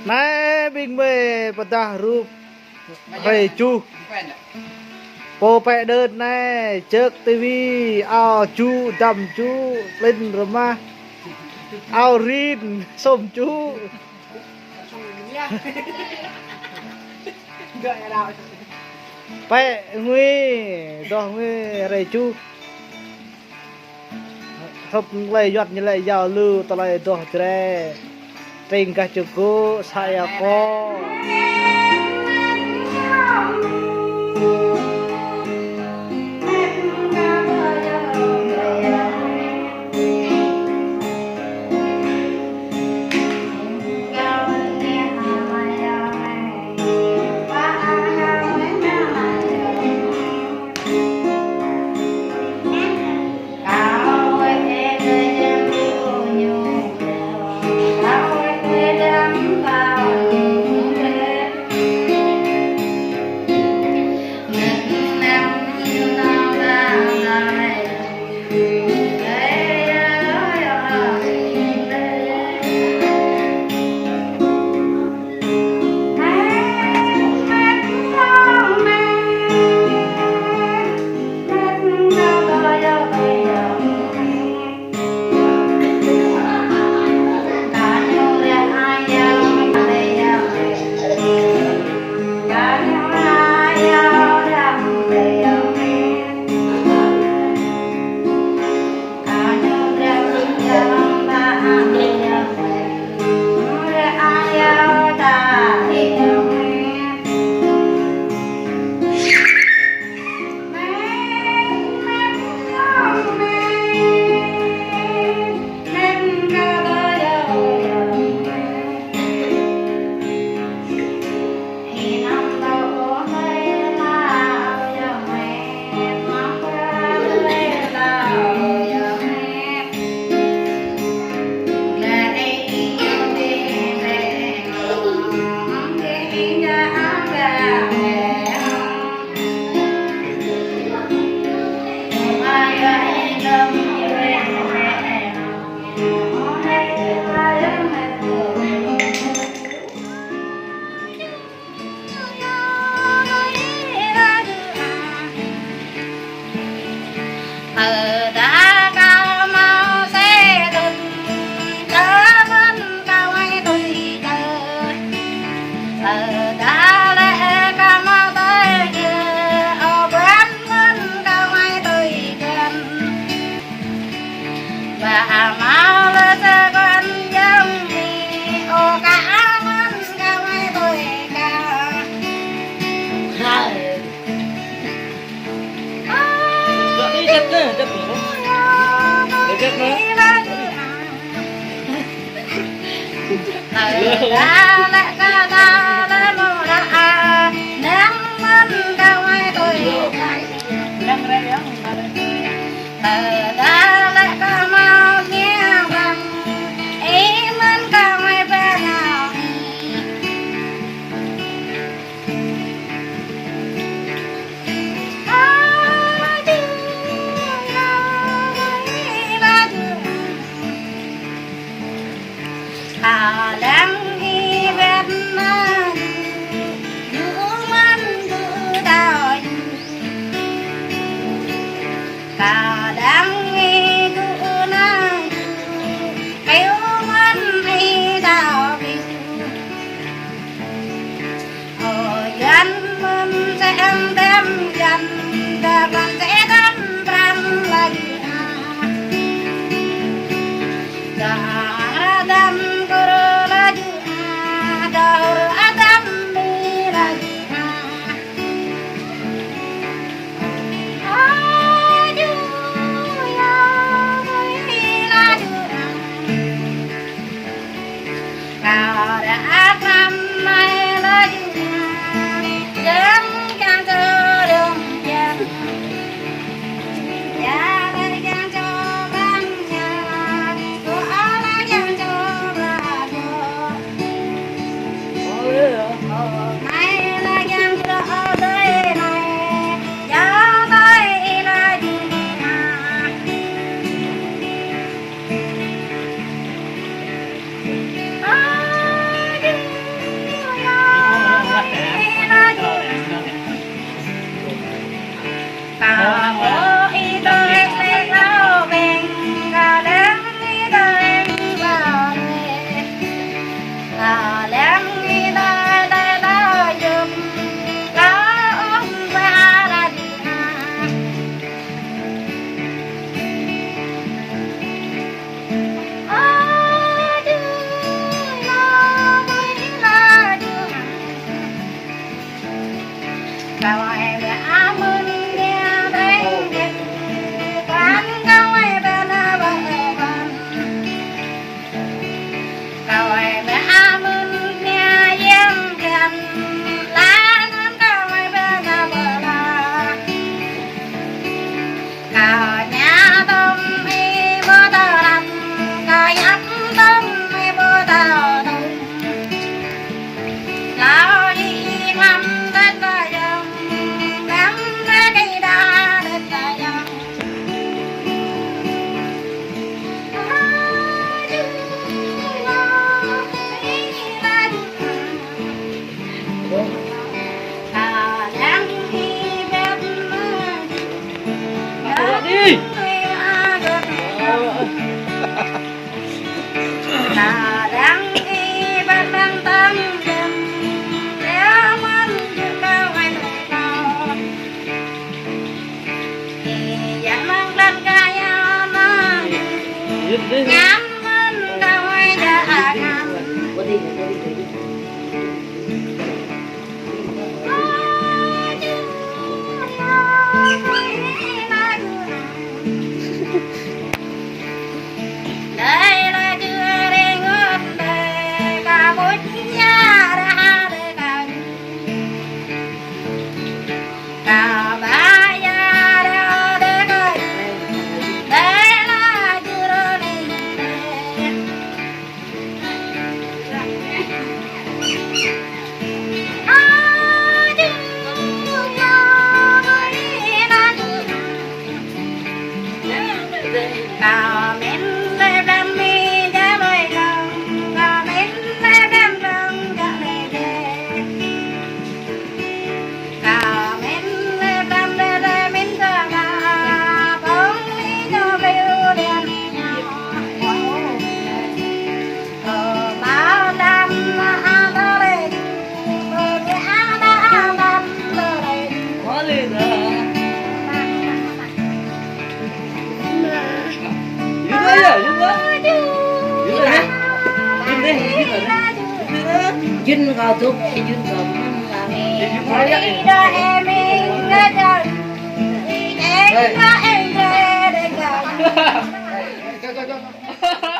Nãy bình về bắt đầu rụp về chu cô bé đơn này trước tivi ao chu đầm chu lên rồi mà ao rin xôm chu bé nguy đó nguy rầy chu hấp lấy giọt như lại giàu lưu tao lại đồ tre trên cả chuku saya ko ngắm đôi đã ngắm đây là chưa đi ngất đây cả một nhà đã đây cả ba nhà đã đây đây là chưa đi cả mình lên đam mi đã bay lòng cả mình lên đam lòng đã bay cả mình lên đam để mình ra cả bóng đi cho biểu đèn bao đam đã đây Có lên rồi. Dứt đấy rồi, dứt đấy. Dứt rồi đấy. Dứt đấy, dứt rồi đấy. dinh vào thuốc dinh vào đi ra em ra chơi em ra em ra đây Cho.